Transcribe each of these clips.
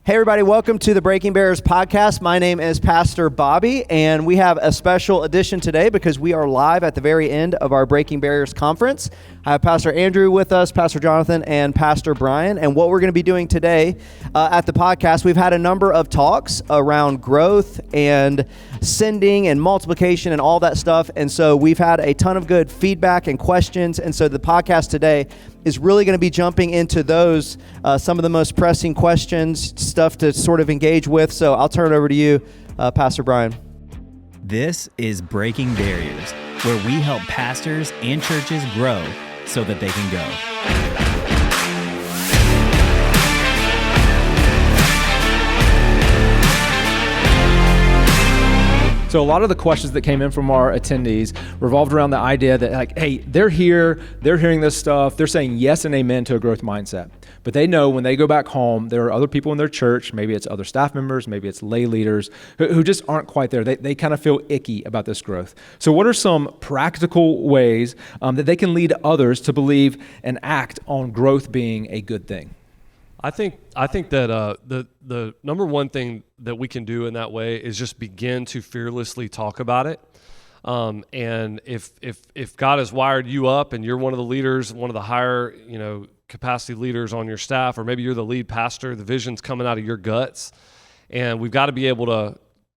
Hey everybody, welcome to the Breaking Barriers podcast. My name is Pastor Bobby, and we have a special edition today because we are live at the very end of our Breaking Barriers conference. I have Pastor Andrew with us, Pastor Jonathan, and Pastor Brian. And what we're going to be doing today at the podcast, we've had a number of talks around growth and sending and multiplication and all that stuff. And so we've had a ton of good feedback and questions. And so the podcast today is really going to be jumping into those, some of the most pressing questions, stuff to sort of engage with. So I'll turn it over to you, Pastor Brian. This is Breaking Barriers, where we help pastors and churches grow so that they can go. So a lot of the questions that came in from our attendees revolved around the idea that, like, hey, they're here, they're hearing this stuff, they're saying yes and amen to a growth mindset. But they know when they go back home, there are other people in their church, maybe it's other staff members, maybe it's lay leaders, who just aren't quite there. They kind of feel icky about this growth. So what are some practical ways that they can lead others to believe and act on growth being a good thing? I think that the number one thing that we can do in that way is just begin to fearlessly talk about it. And if God has wired you up and you're one of the leaders, one of the higher capacity leaders on your staff, or maybe you're the lead pastor, the vision's coming out of your guts, and we've got to be able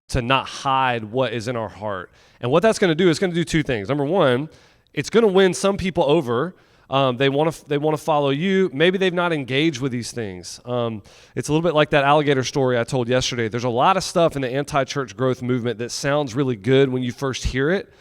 to not hide what is in our heart. And what that's going to do is going to do two things. Number one, it's going to win some people over. They want to follow you. Maybe they've not engaged with these things. It's a little bit like that alligator story I told yesterday. There's a lot of stuff in the anti-church growth movement that sounds really good when you first hear it.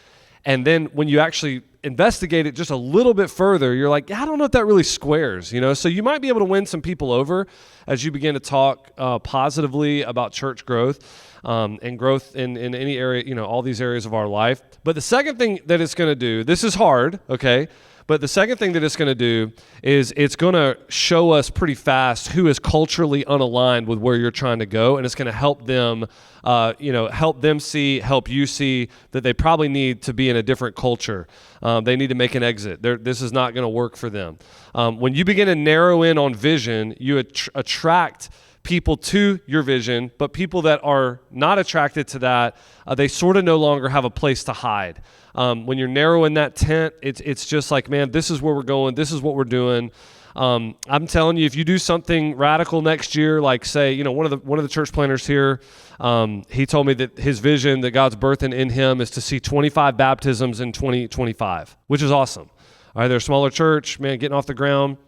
And then when you actually investigate it just a little bit further, you're like, yeah, I don't know if that really squares, So you might be able to win some people over as you begin to talk positively about church growth and growth in any area, all these areas of our life. But the second thing that it's going to do, this is hard, okay? But the second thing that it's going to do is it's going to show us pretty fast who is culturally unaligned with where you're trying to go, and it's going to help them, help you see that they probably need to be in a different culture. They need to make an exit. This is not going to work for them. When you begin to narrow in on vision, you attract people to your vision, but people that are not attracted to that, they sort of no longer have a place to hide. When you're narrowing that tent, it's just like, man, this is where we're going. This is what we're doing. I'm telling you, if you do something radical next year, like say, one of the church planners here, he told me that his vision that God's birthing in him is to see 25 baptisms in 2025, which is awesome. All right, they're a smaller church, man, getting off the ground.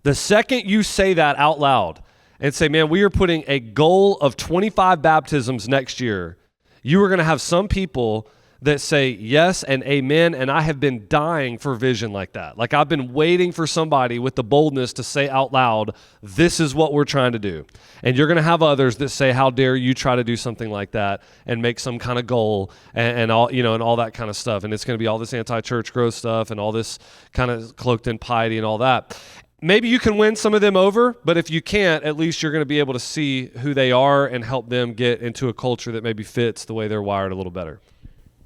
The second you say that out loud and say, man, we are putting a goal of 25 baptisms next year, you are going to have some people that say yes and amen, and I have been dying for vision like that. Like I've been waiting for somebody with the boldness to say out loud, this is what we're trying to do. And you're going to have others that say, how dare you try to do something like that and make some kind of goal and all, and all that kind of stuff. And it's going to be all this anti-church growth stuff and all this kind of cloaked in piety and all that. Maybe you can win some of them over, but if you can't, at least you're going to be able to see who they are and help them get into a culture that maybe fits the way they're wired a little better.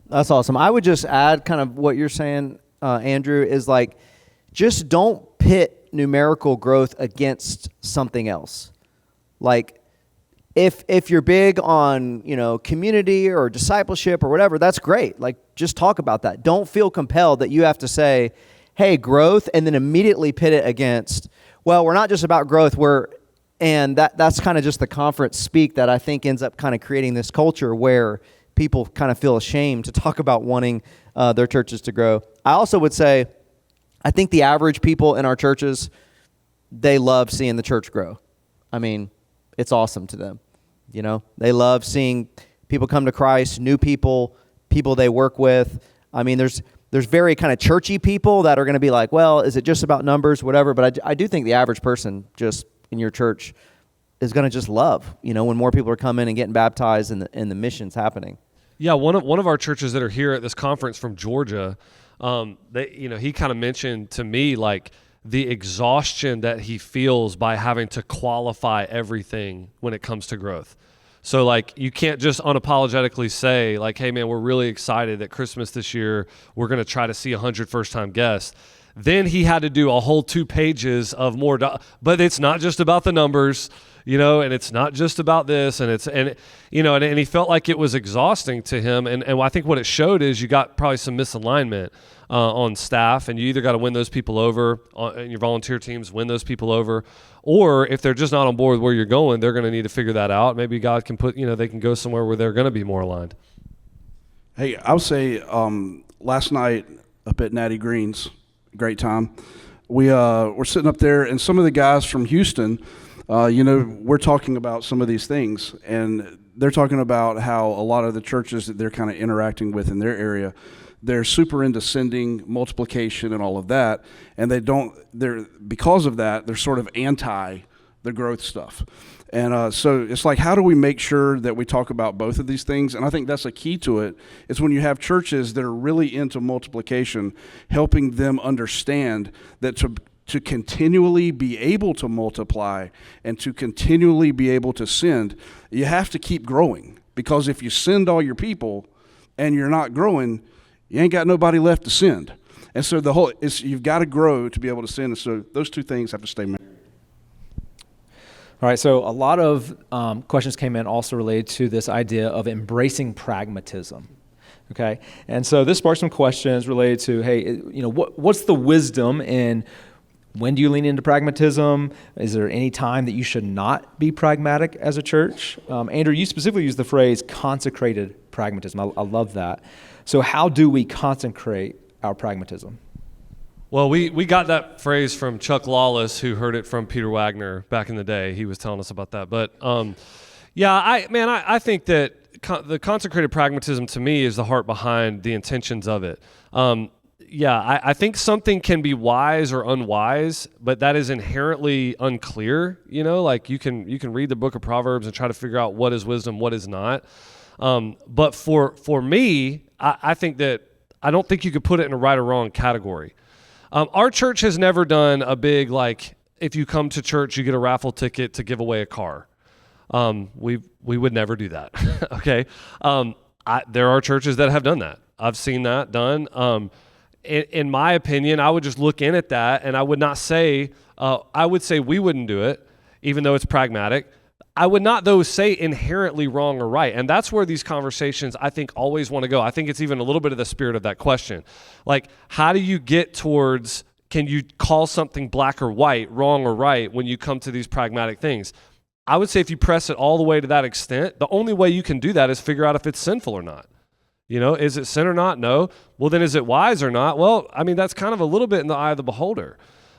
That's awesome. I would just add kind of what you're saying, Andrew, is like, just don't pit numerical growth against something else. Like, if you're big on, community or discipleship or whatever, that's great. Like, just talk about that. Don't feel compelled that you have to say, hey, growth, and then immediately pit it against, well, we're not just about growth, and that's kind of just the conference speak that I think ends up kind of creating this culture where people kind of feel ashamed to talk about wanting their churches to grow. I also would say, I think the average people in our churches, they love seeing the church grow. I mean, it's awesome to them. They love seeing people come to Christ, new people they work with. I mean, there's very kind of churchy people that are going to be like, well, is it just about numbers, whatever? But I do think the average person just in your church is going to just love, when more people are coming and getting baptized and the mission's happening. Yeah, one of our churches that are here at this conference from Georgia, he kind of mentioned to me like the exhaustion that he feels by having to qualify everything when it comes to growth. So like you can't just unapologetically say like, hey man, we're really excited that Christmas this year we're going to try to see 100 first-time guests. Then he had to do a whole 2 pages of more, but it's not just about the numbers, and it's not just about this, and he felt like it was exhausting to him. And I think what it showed is you got probably some misalignment on staff, and you either got to win those people over, and your volunteer teams win those people over, or if they're just not on board with where you're going, they're going to need to figure that out. Maybe God can they can go somewhere where they're going to be more aligned. Hey, I would say last night up at Natty Green's, great time. We're sitting up there, and some of the guys from Houston, we're talking about some of these things, and they're talking about how a lot of the churches that they're kind of interacting with in their area, they're super into sending, multiplication, and all of that, and because of that, they're sort of anti the growth stuff. And so it's like, how do we make sure that we talk about both of these things? And I think that's a key to it, is when you have churches that are really into multiplication, helping them understand that to continually be able to multiply and to continually be able to send, you have to keep growing. Because if you send all your people and you're not growing, you ain't got nobody left to send. And so you've got to grow to be able to send. And so those two things have to stay married. All right, so a lot of questions came in also related to this idea of embracing pragmatism. Okay, and so this sparked some questions related to, hey, what's the wisdom in when do you lean into pragmatism? Is there any time that you should not be pragmatic as a church? Andrew, you specifically used the phrase consecrated pragmatism. I love that. So how do we consecrate our pragmatism? Well, we got that phrase from Chuck Lawless, who heard it from Peter Wagner back in the day. He was telling us about that. But I think that the consecrated pragmatism to me is the heart behind the intentions of it. I think something can be wise or unwise, but that is inherently unclear. Like you can read the book of Proverbs and try to figure out what is wisdom, what is not. But for me, I think that I don't think you could put it in a right or wrong category. Our church has never done a big, if you come to church, you get a raffle ticket to give away a car. We would never do that. Okay. There are churches that have done that. I've seen that done. In my opinion, I would just look in at that, and I would not say, I would say we wouldn't do it, even though it's pragmatic. I would not, though, say inherently wrong or right. And that's where these conversations, I think, always want to go. I think it's even a little bit of the spirit of that question. Like, how do you get towards, can you call something black or white, wrong or right, when you come to these pragmatic things? I would say if you press it all the way to that extent, the only way you can do that is figure out if it's sinful or not. Is it sin or not? No. Well, then is it wise or not? Well, that's kind of a little bit in the eye of the beholder.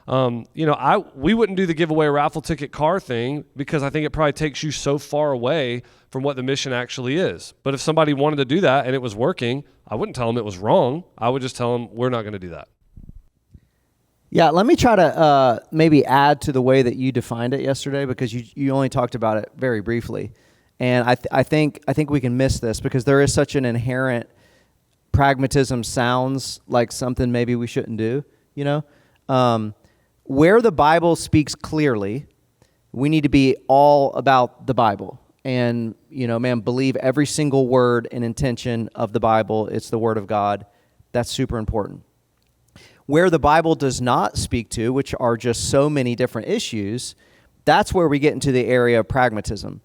We wouldn't do the giveaway raffle ticket car thing because I think it probably takes you so far away from what the mission actually is. But if somebody wanted to do that and it was working, I wouldn't tell them it was wrong. I would just tell them we're not going to do that. Yeah, let me try to maybe add to the way that you defined it yesterday, because you only talked about it very briefly. And I think we can miss this because there is such an inherent pragmatism sounds like something maybe we shouldn't do, Where the Bible speaks clearly, we need to be all about the Bible. And, believe every single word and intention of the Bible. It's the Word of God. That's super important. Where the Bible does not speak to, which are just so many different issues, that's where we get into the area of pragmatism.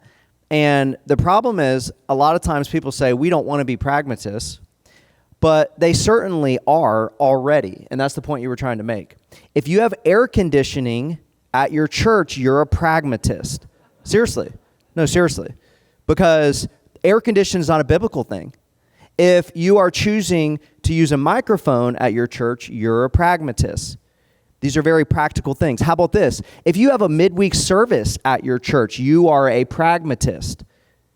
And the problem is, a lot of times people say, we don't want to be pragmatists, but they certainly are already. And that's the point you were trying to make. If you have air conditioning at your church, you're a pragmatist. Seriously. No, seriously. Because air conditioning is not a biblical thing. If you are choosing to use a microphone at your church, you're a pragmatist. These are very practical things. How about this? If you have a midweek service at your church, you are a pragmatist.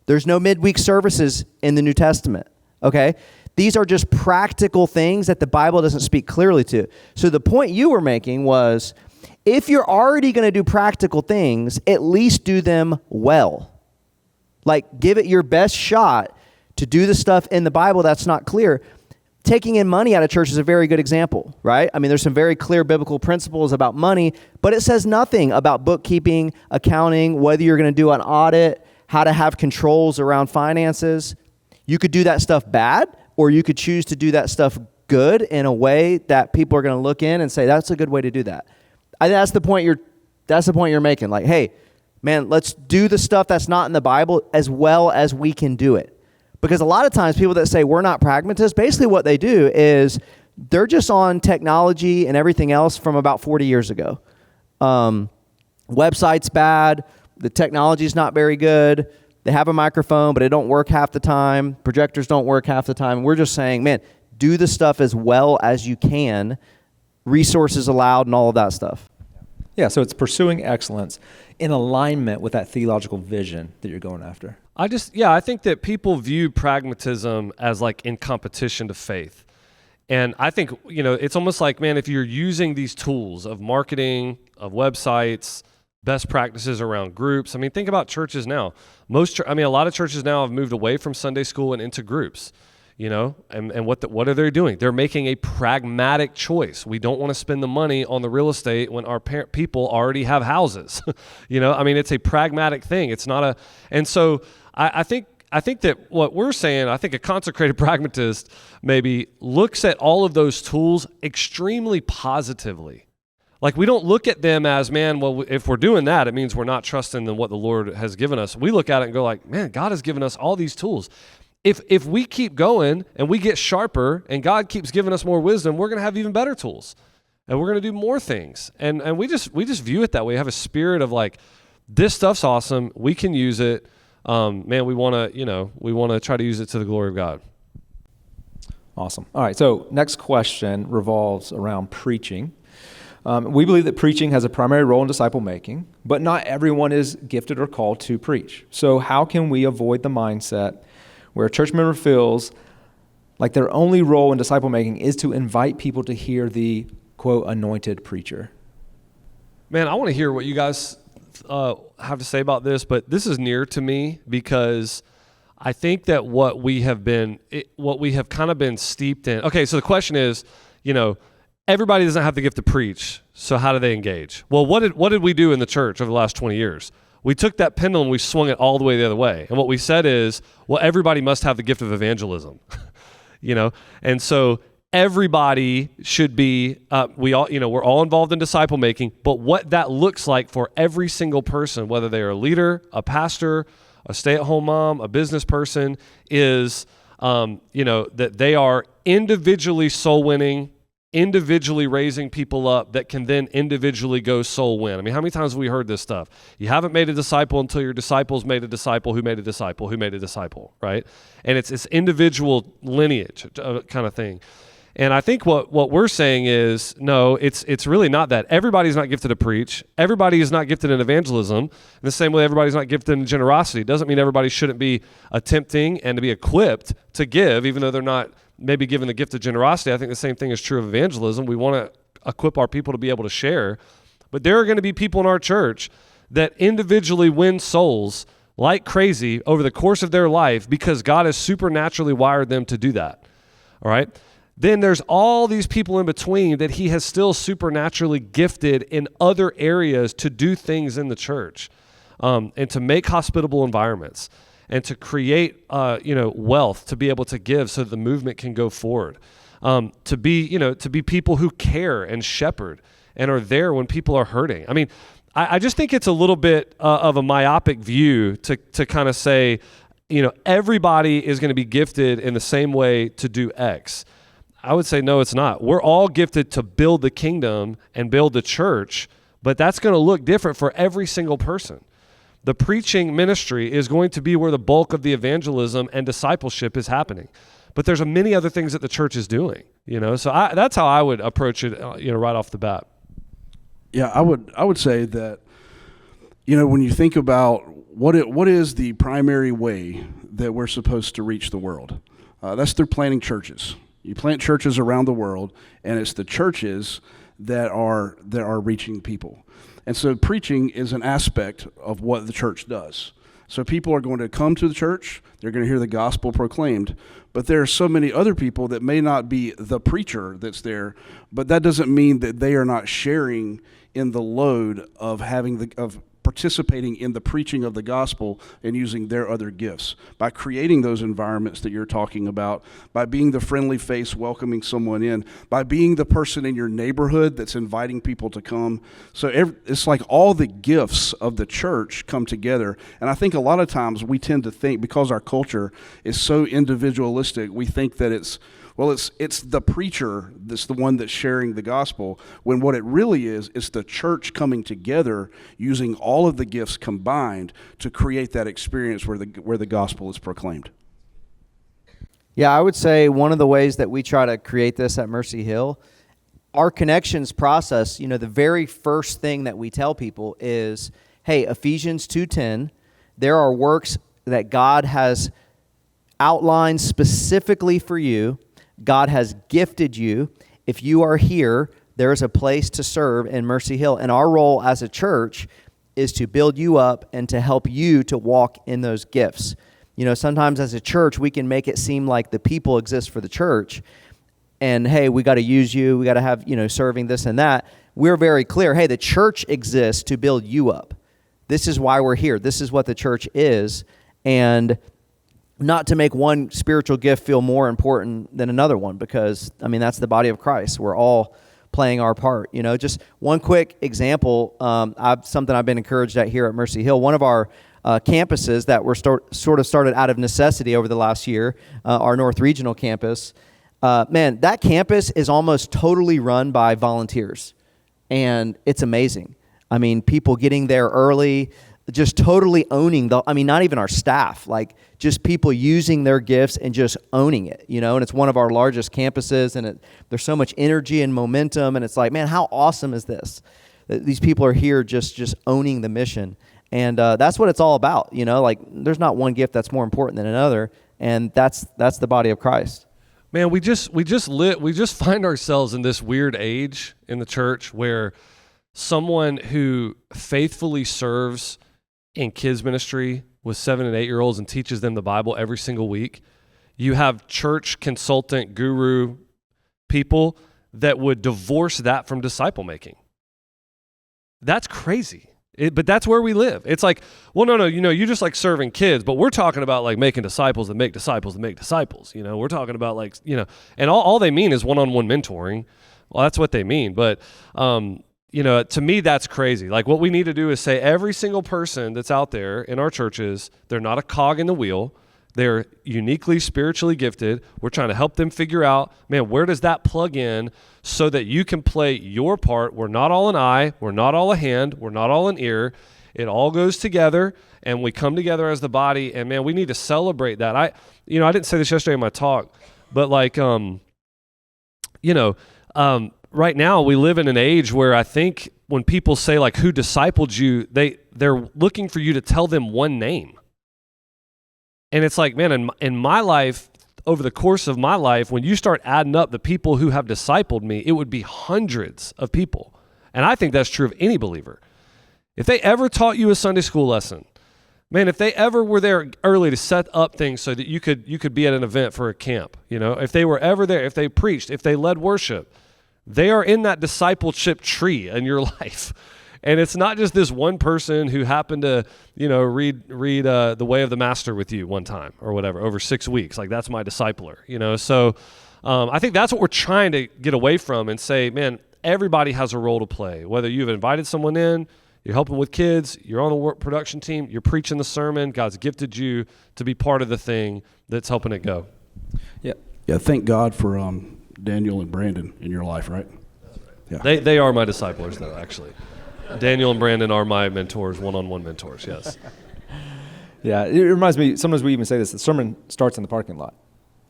There's no midweek services in the New Testament, okay? These are just practical things that the Bible doesn't speak clearly to. So the point you were making was, if you're already going to do practical things, at least do them well. Like, give it your best shot to do the stuff in the Bible that's not clear. Taking in money out of church is a very good example, right? There's some very clear biblical principles about money, but it says nothing about bookkeeping, accounting, whether you're going to do an audit, how to have controls around finances. You could do that stuff bad, or you could choose to do that stuff good in a way that people are going to look in and say, that's a good way to do that. That's the point you're making. Like, hey, man, let's do the stuff that's not in the Bible as well as we can do it. Because a lot of times people that say we're not pragmatists, basically what they do is they're just on technology and everything else from about 40 years ago. Website's bad. The technology's not very good. They have a microphone, but it don't work half the time. Projectors don't work half the time. We're just saying, man, do the stuff as well as you can, resources allowed and all of that stuff. Yeah, so it's pursuing excellence in alignment with that theological vision that you're going after. I think that people view pragmatism as like in competition to faith. And I think, it's almost like, man, if you're using these tools of marketing, of websites, best practices around groups. I mean, think about churches now. A lot of churches now have moved away from Sunday school and into groups. And what are they doing? They're making a pragmatic choice. We don't want to spend the money on the real estate when our people already have houses. It's a pragmatic thing. It's not and so I think that what we're saying, I think a consecrated pragmatist maybe looks at all of those tools extremely positively. Like, we don't look at them as, man, well, if we're doing that, it means we're not trusting in what the Lord has given us. We look at it and go like, man, God has given us all these tools. If we keep going and we get sharper and God keeps giving us more wisdom, we're going to have even better tools and we're going to do more things. And we just view it that way. We have a spirit of like, this stuff's awesome. We can use it. Man, we want to try to use it to the glory of God. Awesome. All right. So next question revolves around preaching. We believe that preaching has a primary role in disciple making, but not everyone is gifted or called to preach. So how can we avoid the mindset where a church member feels like their only role in disciple making is to invite people to hear the, quote, anointed preacher? Man, I want to hear what you guys have to say about this, but this is near to me because I think that what we have kind of been steeped in. Okay, so the question is, everybody doesn't have the gift to preach, so how do they engage? Well, what did we do in the church over the last 20 years? We took that pendulum, we swung it all the way the other way. And what we said is, well, everybody must have the gift of evangelism, And so everybody should be, we're all involved in disciple making, but what that looks like for every single person, whether they are a leader, a pastor, a stay-at-home mom, a business person, is, that they are individually soul winning, individually raising people up that can then individually go soul win. I mean, how many times have we heard this stuff? You haven't made a disciple until your disciples made a disciple who made a disciple who made a disciple, right? And it's this individual lineage kind of thing. And I think what we're saying is, no, it's really not that. Everybody's not gifted to preach. Everybody is not gifted in evangelism. In the same way everybody's not gifted in generosity. It doesn't mean everybody shouldn't be attempting and to be equipped to give, even though they're not maybe given the gift of generosity. I think the same thing is true of evangelism. We want to equip our people to be able to share. But there are going to be people in our church that individually win souls like crazy over the course of their life because God has supernaturally wired them to do that. All right? Then there's all these people in between that he has still supernaturally gifted in other areas to do things in the church, and to make hospitable environments and to create, wealth to be able to give so that the movement can go forward. To be people who care and shepherd and are there when people are hurting. I mean, I just think it's a little bit of a myopic view to kind of say, everybody is going to be gifted in the same way to do X. I would say, no, it's not. We're all gifted to build the kingdom and build the church, but that's going to look different for every single person. The preaching ministry is going to be where the bulk of the evangelism and discipleship is happening. But there's many other things that the church is doing, So that's how I would approach it, right off the bat. Yeah, I would say that, when you think about what is the primary way that we're supposed to reach the world, that's through planting churches. You plant churches around the world, and it's the churches that are reaching people. And so preaching is an aspect of what the church does. So people are going to come to the church, they're going to hear the gospel proclaimed, but there are so many other people that may not be the preacher that's there, but that doesn't mean that they are not sharing in the load of participating in the preaching of the gospel and using their other gifts, by creating those environments that you're talking about, by being the friendly face welcoming someone in, by being the person in your neighborhood that's inviting people to come. So it's like all the gifts of the church come together. And I think a lot of times we tend to think, because our culture is so individualistic, we think that it's the preacher that's the one that's sharing the gospel, when what it really is the church coming together using all of the gifts combined to create that experience where the gospel is proclaimed. Yeah, I would say one of the ways that we try to create this at Mercy Hill, our connections process, the very first thing that we tell people is, hey, Ephesians 2:10, there are works that God has outlined specifically for you. God has gifted you. If you are here, there is a place to serve in Mercy Hill. And our role as a church is to build you up and to help you to walk in those gifts. Sometimes as a church, we can make it seem like the people exist for the church. And, hey, we got to use you. We got to have, serving this and that. We're very clear, hey, the church exists to build you up. This is why we're here. This is what the church is. And not to make one spiritual gift feel more important than another one, because, that's the body of Christ. We're all playing our part. Just one quick example, something I've been encouraged at here at Mercy Hill. One of our campuses that were sort of started out of necessity over the last year, our North Regional campus, that campus is almost totally run by volunteers, and it's amazing. People getting there early, just totally owning not even our staff, like just people using their gifts and just owning it, and it's one of our largest campuses, and there's so much energy and momentum, and it's like, man, how awesome is this? These people are here just owning the mission, and that's what it's all about, like there's not one gift that's more important than another, and that's the body of Christ. Man, we just find ourselves in this weird age in the church where someone who faithfully serves in kids ministry with 7 and 8-year-olds and teaches them the Bible every single week, you have church consultant guru people that would divorce that from disciple making. That's crazy. But that's where we live. It's like, well, no, you just like serving kids, but we're talking about like making disciples that make disciples that make disciples. We're talking about like, and all they mean is one-on-one mentoring. Well, that's what they mean. But, to me, that's crazy. Like what we need to do is say every single person that's out there in our churches, they're not a cog in the wheel. They're uniquely spiritually gifted. We're trying to help them figure out, man, where does that plug in so that you can play your part? We're not all an eye. We're not all a hand. We're not all an ear. It all goes together, and we come together as the body, and, man, we need to celebrate that. I didn't say this yesterday in my talk, but like, right now we live in an age where I think when people say like who discipled you, they're looking for you to tell them one name. And it's like, man, in my life, over the course of my life, when you start adding up the people who have discipled me, it would be hundreds of people. And I think that's true of any believer. If they ever taught you a Sunday school lesson, man, if they ever were there early to set up things so that you could be at an event for a camp, if they were ever there, if they preached, if they led worship, they are in that discipleship tree in your life. And it's not just this one person who happened to, read The Way of the Master with you one time or whatever over 6 weeks. Like that's my discipler, So I think that's what we're trying to get away from and say, man, everybody has a role to play. Whether you've invited someone in, you're helping with kids, you're on the work production team, you're preaching the sermon, God's gifted you to be part of the thing that's helping it go. Yeah. Thank God for Daniel and Brandon in your life, right? Yeah. They are my disciplers, though, actually. Daniel and Brandon are my mentors, one-on-one mentors, yes. Yeah, it reminds me, sometimes we even say this, the sermon starts in the parking lot,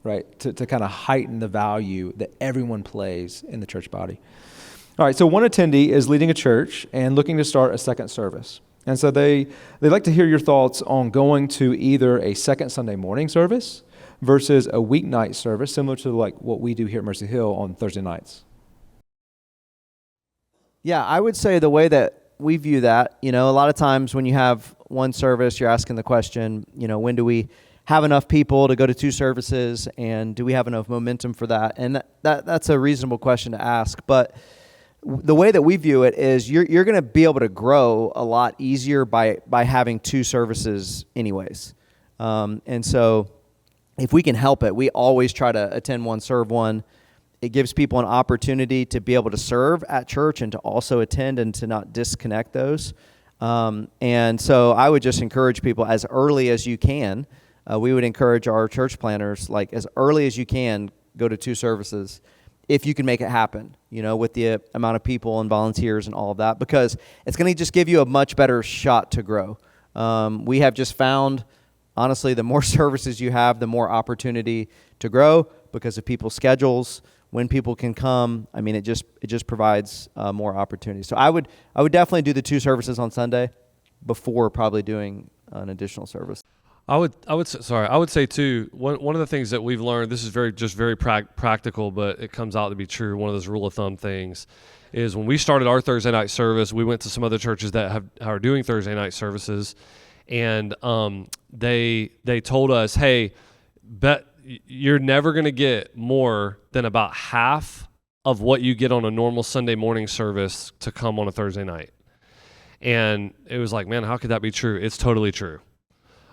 right? To kind of heighten the value that everyone plays in the church body. All right, so one attendee is leading a church and looking to start a second service. And so they'd like to hear your thoughts on going to either a second Sunday morning service versus a weeknight service, similar to like what we do here at Mercy Hill on Thursday nights. Yeah, I would say the way that we view that, a lot of times when you have one service, you're asking the question, when do we have enough people to go to 2 services, and do we have enough momentum for that? And that's a reasonable question to ask. But the way that we view it is you're going to be able to grow a lot easier by having two services anyways. And so if we can help it, we always try to attend one, serve one. It gives people an opportunity to be able to serve at church and to also attend and to not disconnect those. And so I would just encourage people as early as you can. We would encourage our church planners, like as early as you can, go to two services if you can make it happen, with the amount of people and volunteers and all of that, because it's going to just give you a much better shot to grow. We have just found, honestly, the more services you have, the more opportunity to grow because of people's schedules, when people can come. I mean, it just provides more opportunity. So I would definitely do the two services on Sunday before probably doing an additional service. I would say too, one of the things that we've learned, this is very practical, but it comes out to be true. One of those rule of thumb things is when we started our Thursday night service, we went to some other churches that are doing Thursday night services, and they told us, hey, you're never going to get more than about half of what you get on a normal Sunday morning service to come on a Thursday night. And it was like, man, how could that be true? It's totally true.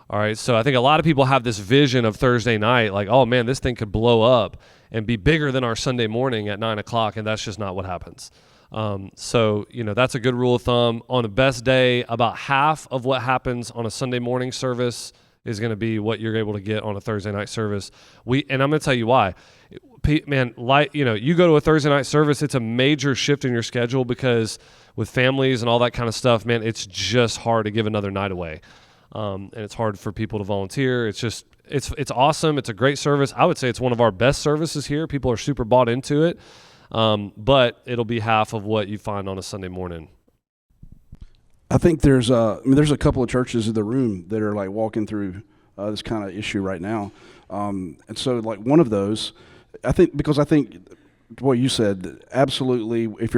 All right, so I think a lot of people have this vision of Thursday night, like, oh man, this thing could blow up and be bigger than our Sunday morning at 9 o'clock, and that's just not what happens. So that's a good rule of thumb. On the best day, about half of what happens on a Sunday morning service is going to be what you're able to get on a Thursday night service. And I'm going to tell you why. Man, you go to a Thursday night service, it's a major shift in your schedule because with families and all that kind of stuff, man, it's just hard to give another night away. And it's hard for people to volunteer. It's awesome. It's a great service. I would say it's one of our best services here. People are super bought into it. But it'll be half of what you find on a Sunday morning. I think there's a couple of churches in the room that are like walking through this kind of issue right now. And so like one of those, I think what you said, absolutely. If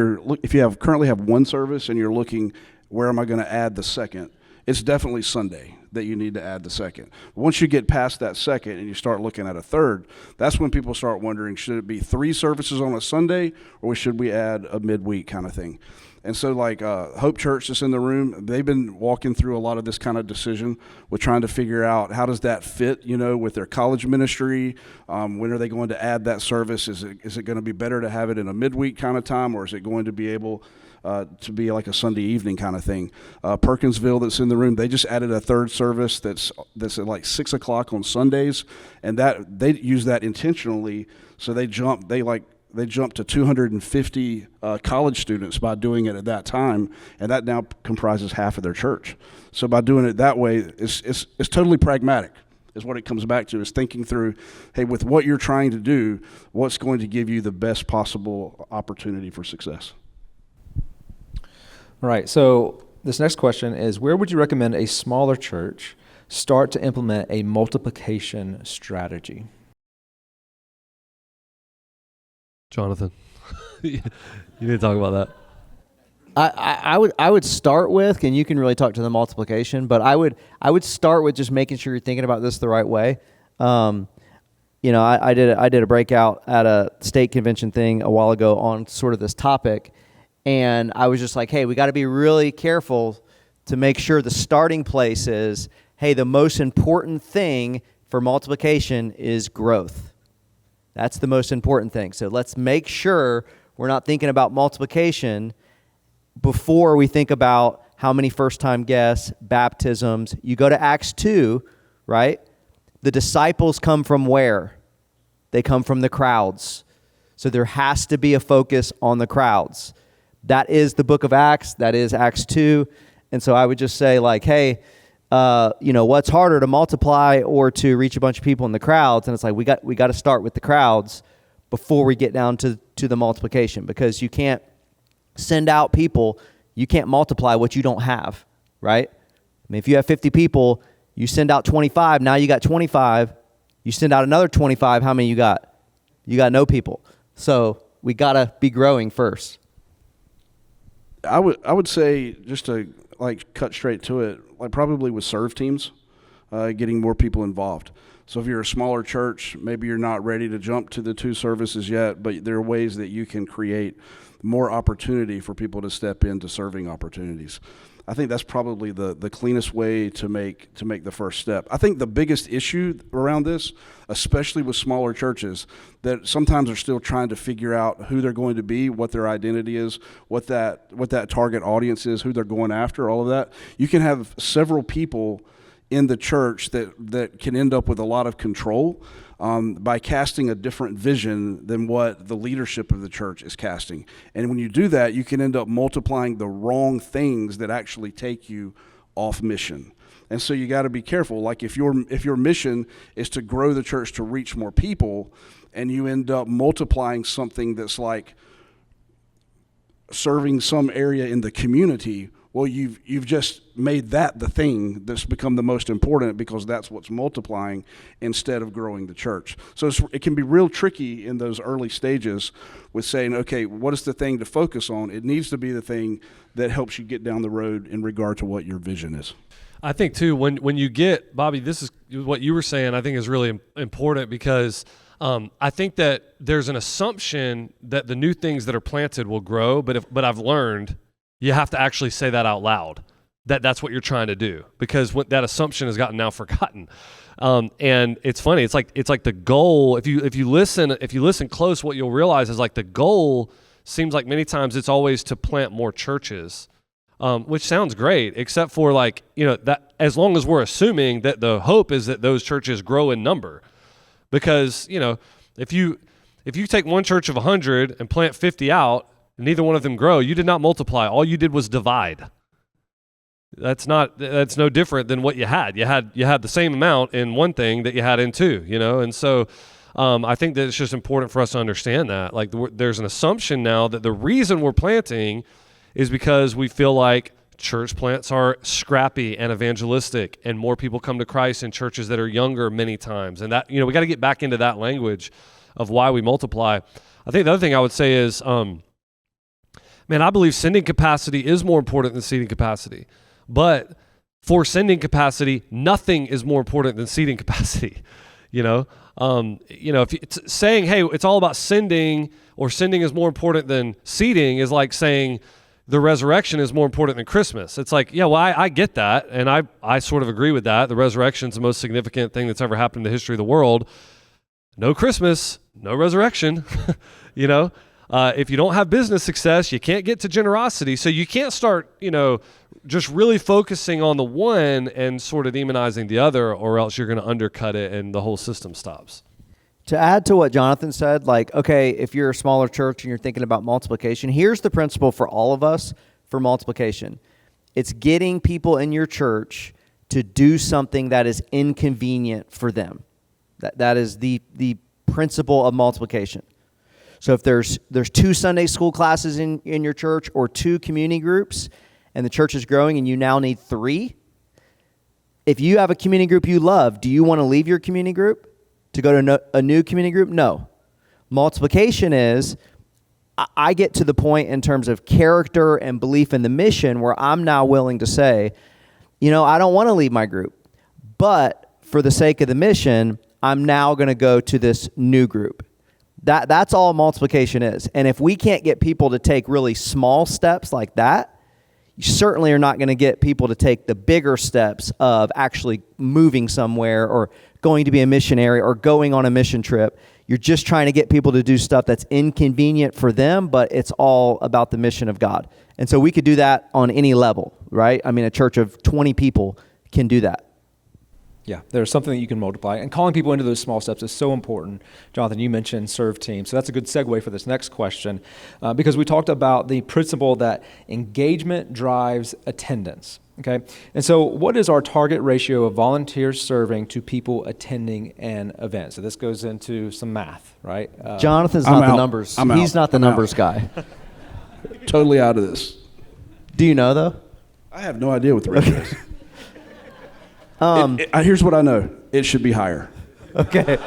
you currently have one service and you're looking, where am I going to add the second? It's definitely Sunday that you need to add the second. Once you get past that second and you start looking at a third, that's when people start wondering, should it be 3 services on a Sunday or should we add a midweek kind of thing? And so like Hope Church that's in the room, they've been walking through a lot of this kind of decision with trying to figure out how does that fit, with their college ministry. When are they going to add that service? Is it going to be better to have it in a midweek kind of time, or is it going to be able to be like a Sunday evening kind of thing? Perkinsville that's in the room, they just added a third service that's at like 6 o'clock on Sundays, and that they use that intentionally. So they jumped to 250 college students by doing it at that time, and that now comprises half of their church. So by doing it that way, it's totally pragmatic, is what it comes back to, is thinking through, hey, with what you're trying to do, what's going to give you the best possible opportunity for success. All right, so this next question is, where would you recommend a smaller church start to implement a multiplication strategy? Jonathan, you need to talk about that. I would start with, and you can really talk to the multiplication, but I would start with just making sure you're thinking about this the right way. I did a breakout at a state convention thing a while ago on sort of this topic, and I was just like, hey, we got to be really careful to make sure the starting place is, hey, the most important thing for multiplication is growth. That's the most important thing. So let's make sure we're not thinking about multiplication before we think about how many first-time guests, baptisms. You go to Acts 2, right? The disciples come from where? They come from the crowds. So there has to be a focus on the crowds. That is the book of Acts. That is Acts 2. And so I would just say, like, hey, what's harder, to multiply or to reach a bunch of people in the crowds? And it's like we got to start with the crowds before we get down to the multiplication, because you can't send out people, you can't multiply what you don't have, right? I mean, if you have 50 people, you send out 25, now you got 25. You send out another 25, how many you got? You got no people. So we got to be growing first. I would say, just to like cut straight to it, like probably with serve teams. getting more people involved. So if you're a smaller church, maybe you're not ready to jump to the 2 services yet, but there are ways that you can create more opportunity for people to step into serving opportunities. I think that's probably the cleanest way to make the first step. I think the biggest issue around this, especially with smaller churches, that sometimes are still trying to figure out who they're going to be, what their identity is, what that target audience is, who they're going after, all of that. You can have several people in the church that can end up with a lot of control by casting a different vision than what the leadership of the church is casting. And when you do that, you can end up multiplying the wrong things that actually take you off mission. And so you got to be careful. Like if your mission is to grow the church to reach more people, and you end up multiplying something that's like serving some area in the community, well, you've just made that the thing that's become the most important, because that's what's multiplying instead of growing the church. So it can be real tricky in those early stages with saying, okay, what is the thing to focus on? It needs to be the thing that helps you get down the road in regard to what your vision is. I think too, when you get, Bobby, this is what you were saying, I think is really important, because I think that there's an assumption that the new things that are planted will grow, but I've learned you have to actually say that out loud, that's what you're trying to do, because that assumption has gotten now forgotten. And it's funny. It's like the goal. If you listen close, what you'll realize is like the goal seems like many times it's always to plant more churches, which sounds great, except for like, that as long as we're assuming that the hope is that those churches grow in number, because if you take one church of 100 and plant 50 out, neither one of them grow, you did not multiply. All you did was divide. That's no different than what you had. You had the same amount in one thing that you had in two, And so I think that it's just important for us to understand that. Like there's an assumption now that the reason we're planting is because we feel like church plants are scrappy and evangelistic, and more people come to Christ in churches that are younger many times. And that, we got to get back into that language of why we multiply. I think the other thing I would say is, I believe sending capacity is more important than seating capacity. But for sending capacity, nothing is more important than seating capacity. If it's saying, hey, it's all about sending, or sending is more important than seating, is like saying the resurrection is more important than Christmas. It's like, yeah, well, I get that, and I sort of agree with that. The resurrection is the most significant thing that's ever happened in the history of the world. No Christmas, no resurrection, If you don't have business success, you can't get to generosity. So you can't start, just really focusing on the one and sort of demonizing the other, or else you're going to undercut it and the whole system stops. To add to what Jonathan said, like, okay, if you're a smaller church and you're thinking about multiplication, here's the principle for all of us for multiplication. It's getting people in your church to do something that is inconvenient for them. That is the principle of multiplication. So if there's 2 Sunday school classes in your church, or 2 community groups, and the church is growing and you now need 3, if you have a community group you love, do you want to leave your community group to go to a new community group? No. Multiplication is, I get to the point in terms of character and belief in the mission where I'm now willing to say, I don't want to leave my group, but for the sake of the mission, I'm now going to go to this new group. That's all multiplication is. And if we can't get people to take really small steps like that, you certainly are not going to get people to take the bigger steps of actually moving somewhere, or going to be a missionary, or going on a mission trip. You're just trying to get people to do stuff that's inconvenient for them, but it's all about the mission of God. And so we could do that on any level, right? I mean, a church of 20 people can do that. Yeah, there's something that you can multiply. And calling people into those small steps is so important. Jonathan, you mentioned serve teams. So that's a good segue for this next question, because we talked about the principle that engagement drives attendance. Okay, and so what is our target ratio of volunteers serving to people attending an event? So this goes into some math, right? Jonathan's not the numbers. He's not the numbers guy. Totally out of this. Do you know, though? I have no idea what the ratio is. Here's what I know. It should be higher. Okay.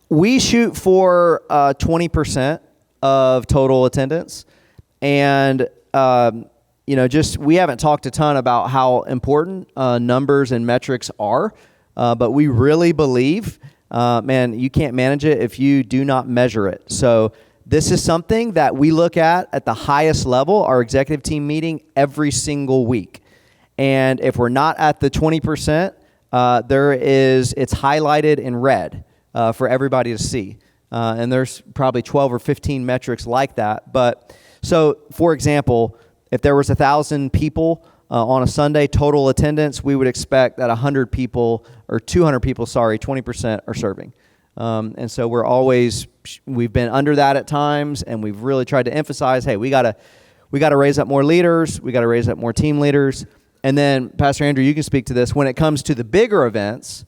We shoot for 20% of total attendance. And, just we haven't talked a ton about how important numbers and metrics are, but we really believe, man, you can't manage it if you do not measure it. So this is something that we look at the highest level, our executive team meeting, every single week. And if we're not at the 20%, it's highlighted in red for everybody to see. And there's probably 12 or 15 metrics like that. But so, for example, if there was 1,000 people on a Sunday total attendance, we would expect that 100 people or 200 people, 20% are serving. And so we've been under that at times, and we've really tried to emphasize, hey, we got to raise up more leaders, we got to raise up more team leaders. And then, Pastor Andrew, you can speak to this. When it comes to the bigger events,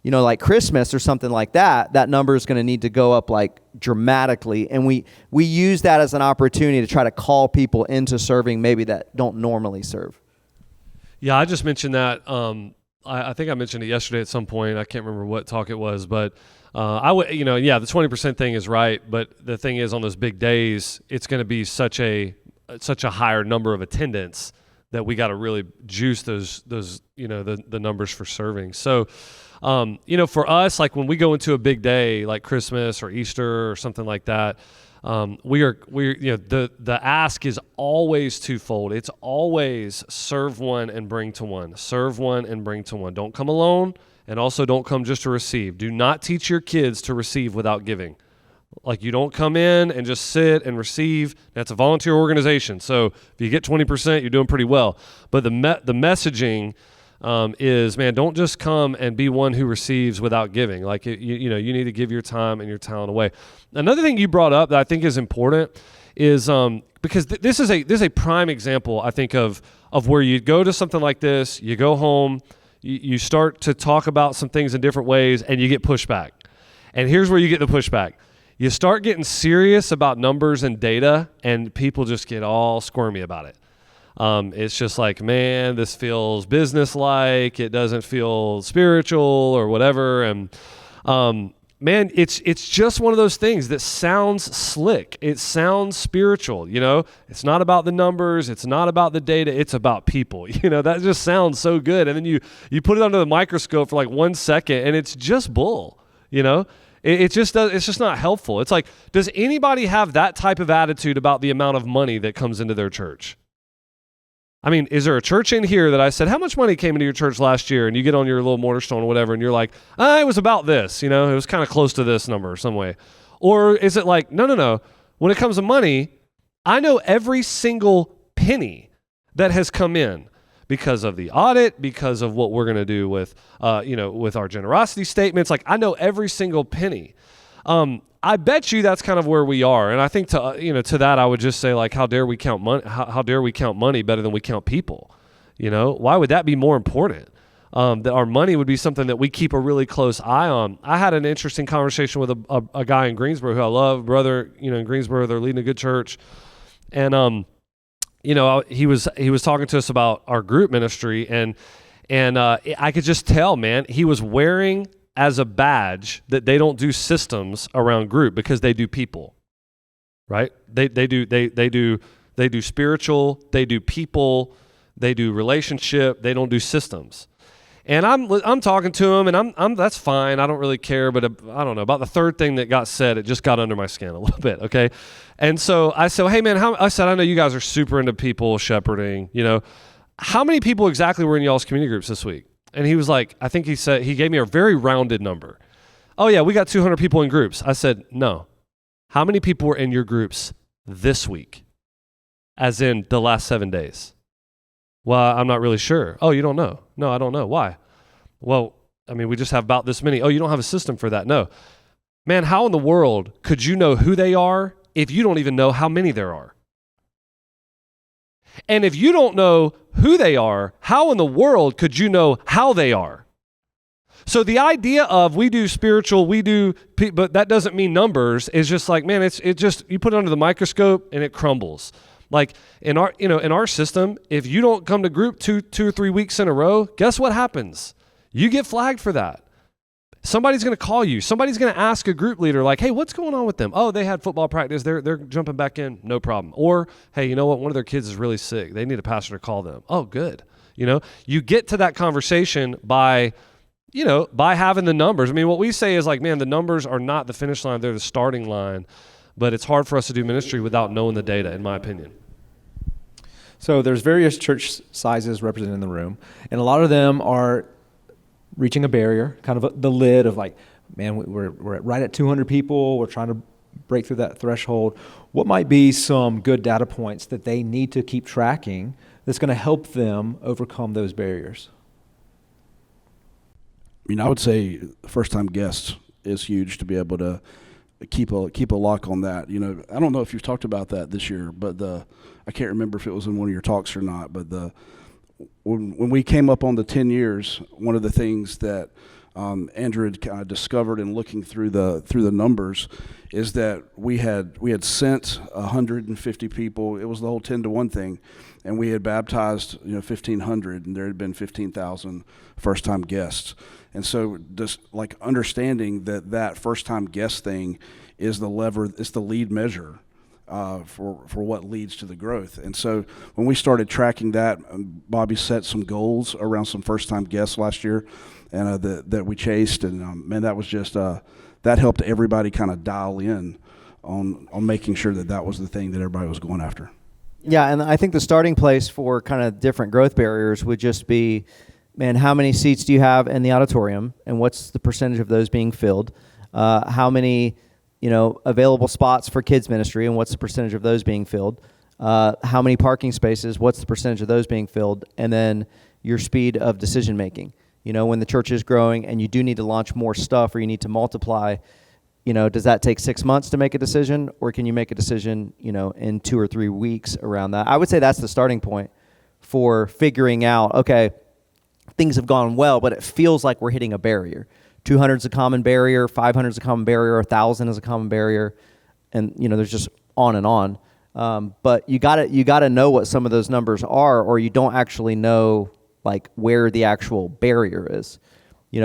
like Christmas or something like that, that number is going to need to go up like dramatically. And we use that as an opportunity to try to call people into serving maybe that don't normally serve. Yeah, I just mentioned that. I think I mentioned it yesterday at some point. I can't remember what talk it was, but the 20% thing is right. But the thing is, on those big days, it's going to be such a higher number of attendance that we got to really juice those the numbers for serving. So, for us, like when we go into a big day like Christmas or Easter or something like that, the ask is always twofold. It's always serve one and bring to one. Serve one and bring to one. Don't come alone, and also don't come just to receive. Do not teach your kids to receive without giving. Like, you don't come in and just sit and receive. That's a volunteer organization. So if you get 20%, you're doing pretty well. But the messaging is, man, don't just come and be one who receives without giving. Like, you need to give your time and your talent away. Another thing you brought up that I think is important is because this is a prime example, I think, of where you go to something like this, you go home, you start to talk about some things in different ways, and you get pushback. And here's where you get the pushback. You start getting serious about numbers and data, and people just get all squirmy about it. It's just like, man, this feels business-like. It doesn't feel spiritual or whatever. And man, it's just one of those things that sounds slick. It sounds spiritual. It's not about the numbers. It's not about the data. It's about people. That just sounds so good. And then you put it under the microscope for like 1 second, and it's just bull. It's just not helpful. It's like, does anybody have that type of attitude about the amount of money that comes into their church? I mean, is there a church in here that I said, how much money came into your church last year? And you get on your little mortar stone or whatever, and you're like, it was about this, it was kind of close to this number some way. Or is it like, no. When it comes to money, I know every single penny that has come in because of the audit, because of what we're going to do with, with our generosity statements. Like, I know every single penny. I bet you that's kind of where we are. And I think to that, I would just say, like, how dare we count money? How dare we count money better than we count people? Why would that be more important? That our money would be something that we keep a really close eye on. I had an interesting conversation with a guy in Greensboro who I love, brother, in Greensboro, they're leading a good church. And, he was talking to us about our group ministry, and I could just tell, man, he was wearing as a badge that they don't do systems around group because they do people, right? They do spiritual, they do people, they do relationship, they don't do systems. And I'm talking to him, and I'm that's fine. I don't really care, but I don't know about the third thing that got said. It just got under my skin a little bit, okay? And so I said, hey man, I know you guys are super into people shepherding. How many people exactly were in y'all's community groups this week? And he was like, I think he gave me a very rounded number. Oh yeah, we got 200 people in groups. I said, no. How many people were in your groups this week? As in the last 7 days? Well, I'm not really sure. Oh, you don't know? No, I don't know. Why? Well, I mean, we just have about this many. Oh, you don't have a system for that? No. Man, how in the world could you know who they are if you don't even know how many there are? And if you don't know who they are, how in the world could you know how they are? So the idea of we do spiritual, but that doesn't mean numbers, is just like, man, it just, you put it under the microscope and it crumbles. Like in our system, if you don't come to group two or 3 weeks in a row, guess what happens? You get flagged for that. Somebody's going to call you. Somebody's going to ask a group leader like, hey, what's going on with them? Oh, they had football practice. They're jumping back in. No problem. Or, hey, you know what? One of their kids is really sick. They need a pastor to call them. Oh, good. You get to that conversation by having the numbers. I mean, what we say is like, man, the numbers are not the finish line. They're the starting line. But it's hard for us to do ministry without knowing the data, in my opinion. So there's various church sizes represented in the room, and a lot of them are reaching a barrier, kind of the lid of like, man, we're right at 200 people. We're trying to break through that threshold. What might be some good data points that they need to keep tracking that's going to help them overcome those barriers? I mean, I would say first-time guests is huge to be able to keep a lock on that. I don't know if you've talked about that this year, but I can't remember if it was in one of your talks or not, but when we came up on the 10 years, one of the things that Andrew had kind of discovered in looking through the numbers is that we had sent 150 people. It was the whole 10-to-1 thing, and we had baptized 1,500, and there had been 15,000 first-time guests. And so just like understanding that first-time guest thing is the lever, it's the lead measure for what leads to the growth. And so when we started tracking that, Bobby set some goals around some first-time guests last year, and that we chased, and man, that was just that helped everybody kind of dial in on making sure that was the thing that everybody was going after. Yeah, and I think the starting place for kind of different growth barriers would just be, man, how many seats do you have in the auditorium, and what's the percentage of those being filled? How many available spots for kids ministry, and what's the percentage of those being filled? How many parking spaces, what's the percentage of those being filled? And then your speed of decision making. When the church is growing and you do need to launch more stuff, or you need to multiply, does that take 6 months to make a decision, or can you make a decision, in 2 or 3 weeks around that? I would say that's the starting point for figuring out, okay, things have gone well, but it feels like we're hitting a barrier. 200 is a common barrier, 500 is a common barrier, 1,000 is a common barrier, and there's just on and on. But you gotta know what some of those numbers are, or you don't actually know like where the actual barrier is.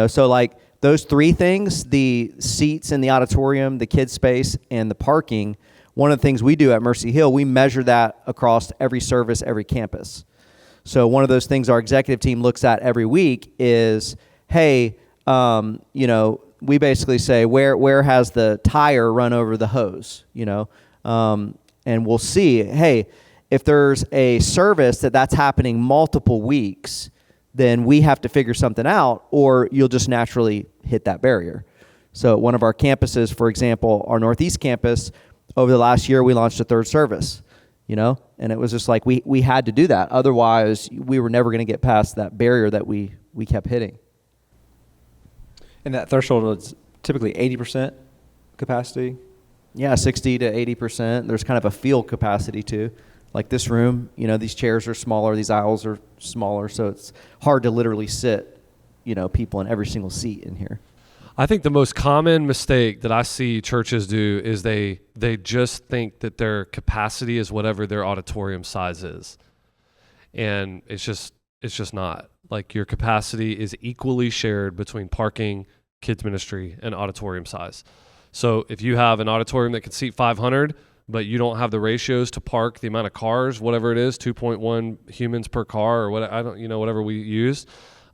So like those three things: the seats in the auditorium, the kids space, and the parking. One of the things we do at Mercy Hill, we measure that across every service, every campus. So one of those things our executive team looks at every week is, hey, we basically say, where has the tire run over the hose, and we'll see, hey, if there's a service that's happening multiple weeks, then we have to figure something out, or you'll just naturally hit that barrier. So at one of our campuses, for example, our Northeast campus, over the last year, we launched a third service, and it was just like we had to do that. Otherwise, we were never going to get past that barrier that we kept hitting. And that threshold is typically 80% capacity? Yeah, 60 to 80%. There's kind of a field capacity too. Like this room, these chairs are smaller, these aisles are smaller, so it's hard to literally sit, people in every single seat in here. I think the most common mistake that I see churches do is they just think that their capacity is whatever their auditorium size is. And it's just not. Like, your capacity is equally shared between parking, kids ministry, and auditorium size. So if you have an auditorium that can seat 500, but you don't have the ratios to park the amount of cars, whatever it is, 2.1 humans per car, or whatever we use,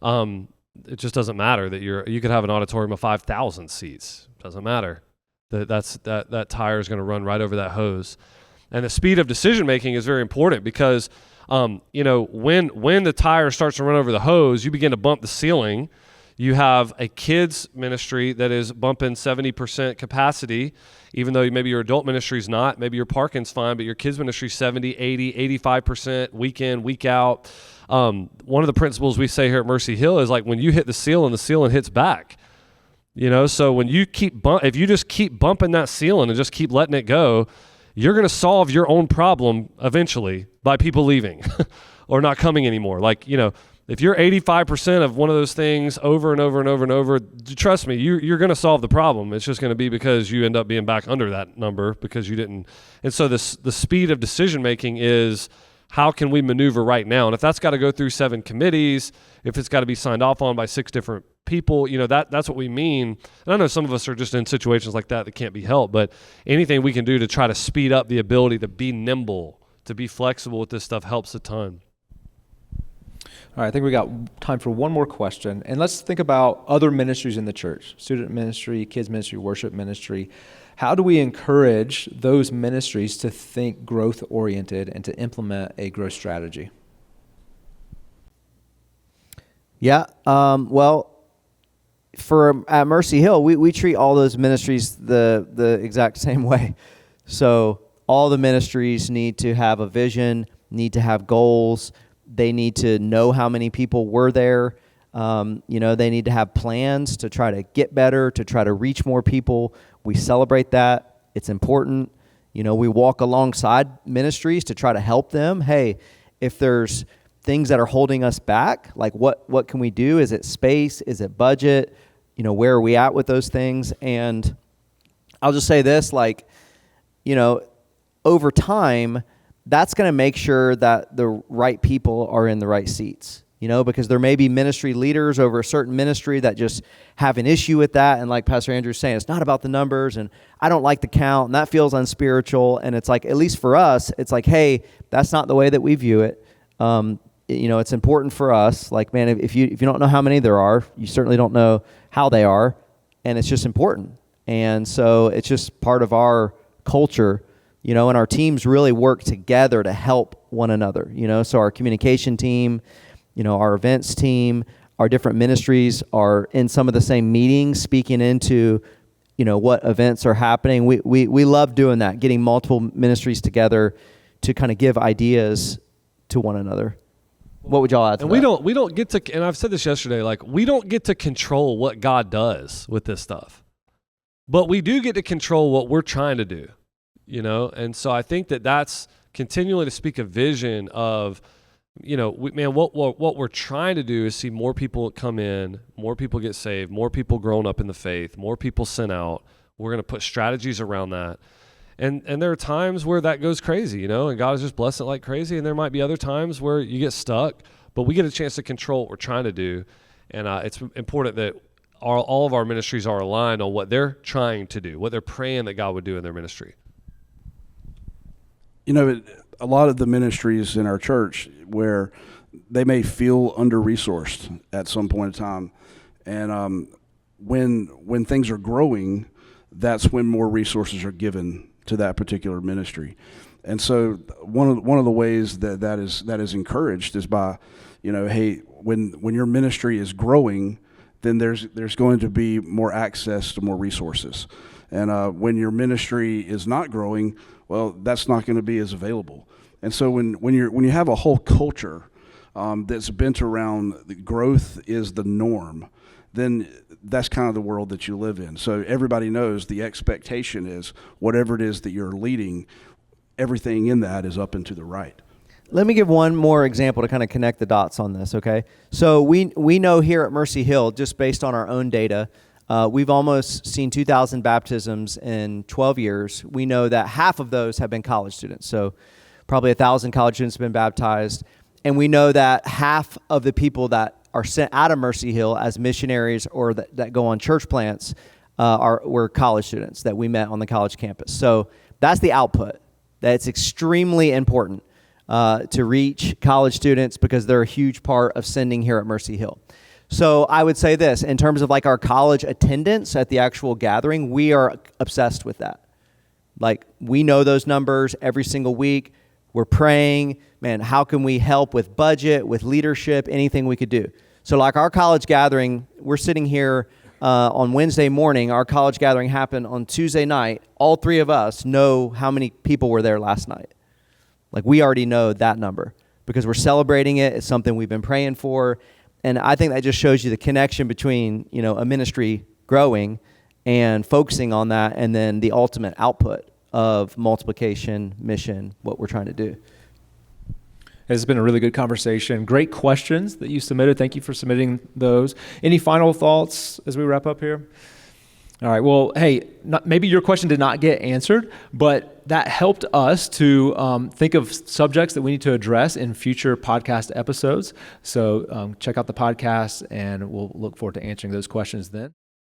it just doesn't matter that you could have an auditorium of 5,000 seats. Doesn't matter. That tire is going to run right over that hose. And the speed of decision making is very important because when the tire starts to run over the hose, you begin to bump the ceiling. You have a kids ministry that is bumping 70% capacity, even though maybe your adult ministry is not. Maybe your parking's fine, but your kids ministry 70, 80, 85%, week in, week out. One of the principles we say here at Mercy Hill is like, when you hit the ceiling hits back. So when you if you just keep bumping that ceiling and just keep letting it go, you're going to solve your own problem eventually by people leaving or not coming anymore. Like, if you're 85% of one of those things over and over and over and over, trust me, you're going to solve the problem. It's just going to be because you end up being back under that number because you didn't. And so the speed of decision making is, how can we maneuver right now? And if that's got to go through 7 committees, if it's got to be signed off on by 6 different people, that's what we mean. And I know some of us are just in situations like that can't be helped, but anything we can do to try to speed up the ability to be nimble, to be flexible with this stuff helps a ton. All right, I think we got time for one more question. And let's think about other ministries in the church: student ministry, kids ministry, worship ministry. How do we encourage those ministries to think growth-oriented and to implement a growth strategy? Yeah, well, at Mercy Hill, we treat all those ministries the exact same way. So all the ministries need to have a vision, need to have goals. They need to know how many people were there. They need to have plans to try to get better, to try to reach more people. We celebrate that. It's important. We walk alongside ministries to try to help them. Hey, if there's things that are holding us back, like what can we do? Is it space? Is it budget? Where are we at with those things? And I'll just say this, over time, that's going to make sure that the right people are in the right seats, because there may be ministry leaders over a certain ministry that just have an issue with that. And like Pastor Andrew's saying, it's not about the numbers, and I don't like the count, and that feels unspiritual. And it's like, at least for us, it's like, hey, that's not the way that we view it. It's important for us. Like, man, if you don't know how many there are, you certainly don't know how they are, and it's just important. And so it's just part of our culture. And our teams really work together to help one another, so our communication team, our events team, our different ministries are in some of the same meetings, speaking into, what events are happening. We love doing that, getting multiple ministries together to kind of give ideas to one another. What would y'all add to that? And we don't get to, and I've said this yesterday, we don't get to control what God does with this stuff, but we do get to control what we're trying to do. And so I think that's continually to speak a vision of, what we're trying to do is see more people come in, more people get saved, more people grown up in the faith, more people sent out. We're going to put strategies around that. And there are times where that goes crazy, and God is just blessing it like crazy. And there might be other times where you get stuck, but we get a chance to control what we're trying to do. And it's important that all of our ministries are aligned on what they're trying to do, what they're praying that God would do in their ministry. A lot of the ministries in our church where they may feel under-resourced at some point in time. And when things are growing, that's when more resources are given to that particular ministry. And so one of the ways that is encouraged is by, hey, when your ministry is growing, then there's going to be more access to more resources. And when your ministry is not growing, well, that's not going to be as available. And so when you have a whole culture that's bent around the growth is the norm, then that's kind of the world that you live in. So everybody knows the expectation is whatever it is that you're leading, everything in that is up and to the right. Let me give one more example to kind of connect the dots on this, okay? So we know here at Mercy Hill, just based on our own data, we've almost seen 2,000 baptisms in 12 years. We know that half of those have been college students. So probably 1,000 college students have been baptized. And we know that half of the people that are sent out of Mercy Hill as missionaries or that go on church plants were college students that we met on the college campus. So that's the output. That's extremely important to reach college students because they're a huge part of sending here at Mercy Hill. So I would say this, in terms of our college attendance at the actual gathering, we are obsessed with that. We know those numbers every single week. We're praying, man, how can we help with budget, with leadership, anything we could do. So our college gathering, we're sitting here on Wednesday morning. Our college gathering happened on Tuesday night. All three of us know how many people were there last night. We already know that number because we're celebrating it. It's something we've been praying for. And I think that just shows you the connection between, a ministry growing and focusing on that and then the ultimate output of multiplication, mission, what we're trying to do. It's been a really good conversation. Great questions that you submitted. Thank you for submitting those. Any final thoughts as we wrap up here? All right. Well, hey, maybe your question did not get answered, but that helped us to think of subjects that we need to address in future podcast episodes. So check out the podcast, and we'll look forward to answering those questions then.